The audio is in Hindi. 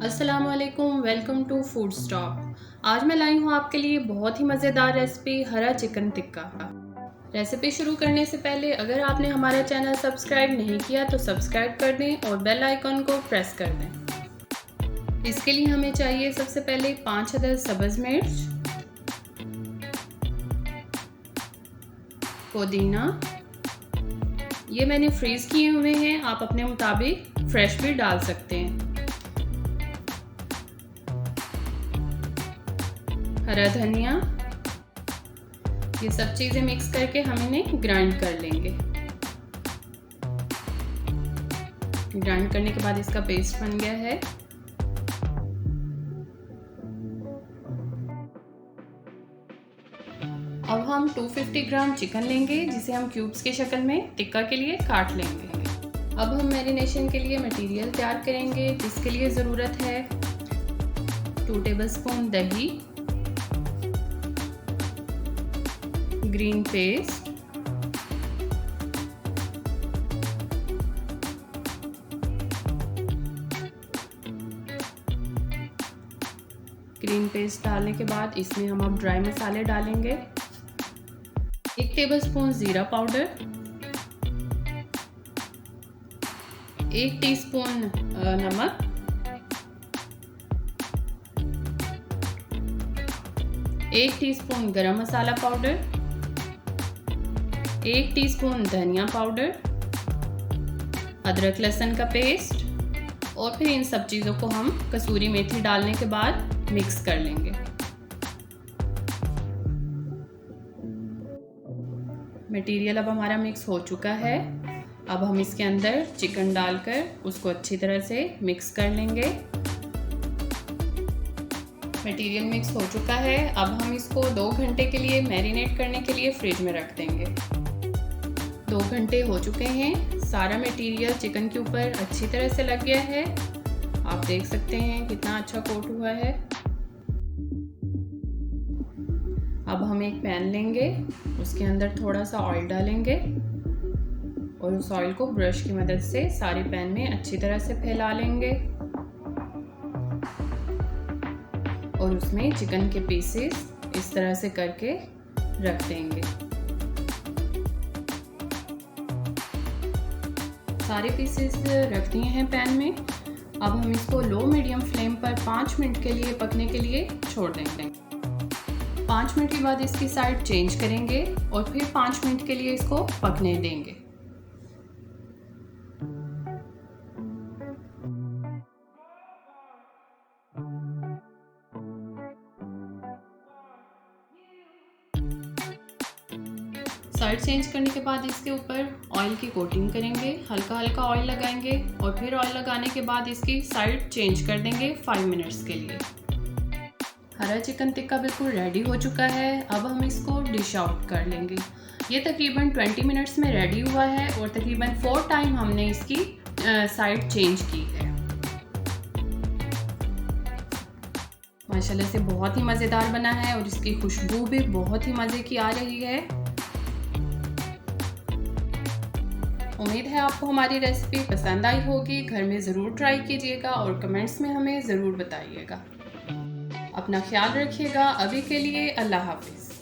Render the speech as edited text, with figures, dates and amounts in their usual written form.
अस्सलाम वालेकुम, वेलकम टू फूड स्टॉप। आज मैं लाई हूँ आपके लिए बहुत ही मज़ेदार रेसिपी हरा चिकन टिक्का। रेसिपी शुरू करने से पहले अगर आपने हमारा चैनल सब्सक्राइब नहीं किया तो सब्सक्राइब कर दें और बेल आइकन को प्रेस कर दें। इसके लिए हमें चाहिए सबसे पहले 5 अदद सब्ज़ मिर्च, पुदीना, ये मैंने फ्रीज़ किए हुए हैं, आप अपने मुताबिक फ्रेश भी डाल सकते हैं। हरा धनिया, ये सब चीज़ें मिक्स करके हम इन्हें ग्राइंड कर लेंगे। ग्राइंड करने के बाद इसका पेस्ट बन गया है। अब हम 250 ग्राम चिकन लेंगे जिसे हम क्यूब्स के शक्ल में टिक्का के लिए काट लेंगे। अब हम मैरिनेशन के लिए मटेरियल तैयार करेंगे जिसके लिए ज़रूरत है 2 टेबलस्पून दही, ग्रीन पेस्ट, ग्रीन पेस्ट डालने के बाद इसमें हम अब ड्राई मसाले डालेंगे। 1 टेबलस्पून ज़ीरा पाउडर, 1 टीस्पून नमक, 1 टीस्पून गरम मसाला पाउडर, 1 टीस्पून धनिया पाउडर, अदरक लहसुन का पेस्ट और फिर इन सब चीज़ों को हम कसूरी मेथी डालने के बाद मिक्स कर लेंगे। मटेरियल अब हमारा मिक्स हो चुका है। अब हम इसके अंदर चिकन डालकर उसको अच्छी तरह से मिक्स कर लेंगे। मटेरियल मिक्स हो चुका है। अब हम इसको 2 घंटे के लिए मैरिनेट करने के लिए फ्रिज में रख देंगे। 2 घंटे हो चुके हैं। सारा मटेरियल चिकन के ऊपर अच्छी तरह से लग गया है। आप देख सकते हैं कितना अच्छा कोट हुआ है। अब हम एक पैन लेंगे, उसके अंदर थोड़ा सा ऑयल डालेंगे और उस ऑयल को ब्रश की मदद से सारे पैन में अच्छी तरह से फैला लेंगे और उसमें चिकन के पीसेस इस तरह से करके रख देंगे। सारे पीसेस रख दिए हैं पैन में। अब हम इसको लो मीडियम फ्लेम पर 5 मिनट के लिए पकने के लिए छोड़ देंगे। 5 मिनट के बाद इसकी साइड चेंज करेंगे और फिर 5 मिनट के लिए इसको पकने देंगे। साइड चेंज करने के बाद इसके ऊपर ऑयल की कोटिंग करेंगे, हल्का हल्का ऑयल लगाएंगे और फिर ऑयल लगाने के बाद इसकी साइड चेंज कर देंगे 5 मिनट्स के लिए। हरा चिकन टिक्का बिल्कुल रेडी हो चुका है। अब हम इसको डिश आउट कर लेंगे। ये तकरीबन 20 मिनट्स में रेडी हुआ है और तकरीबन 4 टाइम हमने इसकी साइड चेंज की है। माशाल्लाह से बहुत ही मज़ेदार बना है और इसकी खुशबू भी बहुत ही मज़े की आ रही है। उम्मीद है आपको हमारी रेसिपी पसंद आई होगी। घर में ज़रूर ट्राई कीजिएगा और कमेंट्स में हमें ज़रूर बताइएगा। अपना ख्याल रखिएगा। अभी के लिए अल्लाह हाफिज़।